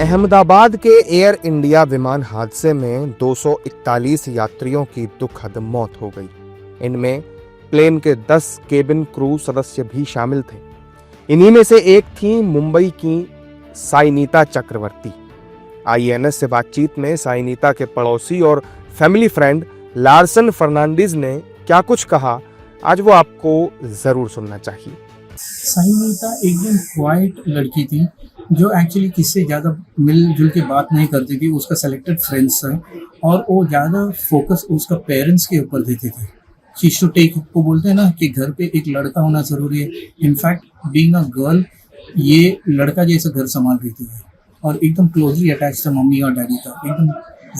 अहमदाबाद के air India विमान हादसे में 241 यात्रियों की दुखद मौत हो गई। इनमें प्लेन के 10 केबिन क्रू सदस्य भी शामिल थे। इन्हीं में से एक थी मुंबई की साइनीता चक्रवर्ती। आईएनएस से बातचीत में साइनीता के पड़ोसी और फैमिली फ्रेंड लार्सन फर्नांडीज ने क्या कुछ कहा, आज वो आपको जरूर सुनना चाहिए। साइनीता एकदम क्वाइट लड़की थी जो एक्चुअली किससे ज़्यादा मिलजुल के बात नहीं करती थी। उसका सेलेक्टेड फ्रेंड्स है और वो ज़्यादा फोकस उसका पेरेंट्स के ऊपर देते थे। शी शुड टेक, को बोलते हैं ना कि घर पे एक लड़का होना ज़रूरी है। इनफैक्ट बीइंग अ गर्ल ये लड़का जैसा घर संभाल रही है और एकदम क्लोजली अटैच था मम्मी और डैडी का, एकदम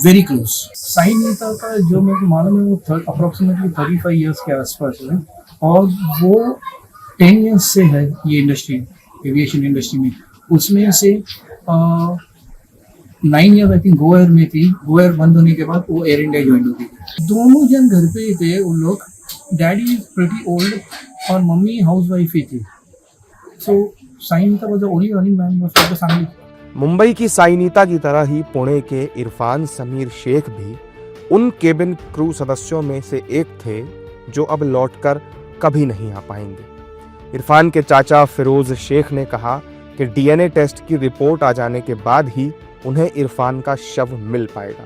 वेरी क्लोज। साइनीता का जो मेरे को मालूम है वो अप्रॉक्सीमेटली 35 ईयर्स के आसपास है और वो 10 ईयर्स से है ये इंडस्ट्री, एविएशन इंडस्ट्री में। उसमें से 9 year I think Go Air में थी। गो एयर बंद होने के बाद वो एयर इंडिया ज्वाइन हो गई। दोनों जन घर पे ही थे उन लोग। डैडी इज प्रीटी ओल्ड और मम्मी हाउस वाइफ ही थी। So Sainita was the only earning man for the family. Mumbai की साइनीता की तरह ही पुणे के इरफान समीर शेख भी उन केबिन क्रू सदस्यों में से एक थे जो अब लौटकर कभी नहीं आ पाएंगे। इरफान के चाचा फिरोज शेख ने कहा कि डीएनए टेस्ट की रिपोर्ट आ जाने के बाद ही उन्हें इरफान का शव मिल पाएगा।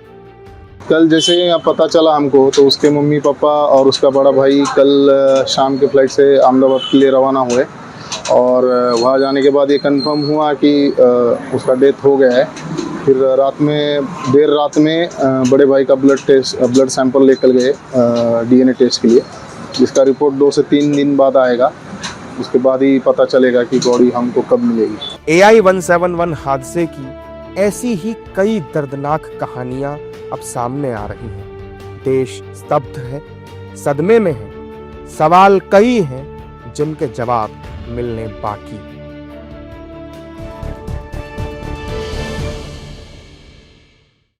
कल जैसे यहाँ पता चला हमको तो उसके मम्मी पापा और उसका बड़ा भाई कल शाम के फ्लाइट से अहमदाबाद के लिए रवाना हुए और वहाँ जाने के बाद ये कंफर्म हुआ कि उसका डेथ हो गया है। फिर देर रात में बड़े भाई का ब्लड सैंपल लेकर गए डीएनए टेस्ट के लिए, जिसका रिपोर्ट 2 से 3 दिन बाद आएगा। उसके बाद ही पता चलेगा कि बॉडी हमको कब मिलेगी। AI-171 हादसे की ऐसी ही कई दर्दनाक कहानियां अब सामने आ रही हैं। देश स्तब्ध है, सदमे में है, सवाल कई हैं जिनके जवाब मिलने बाकी।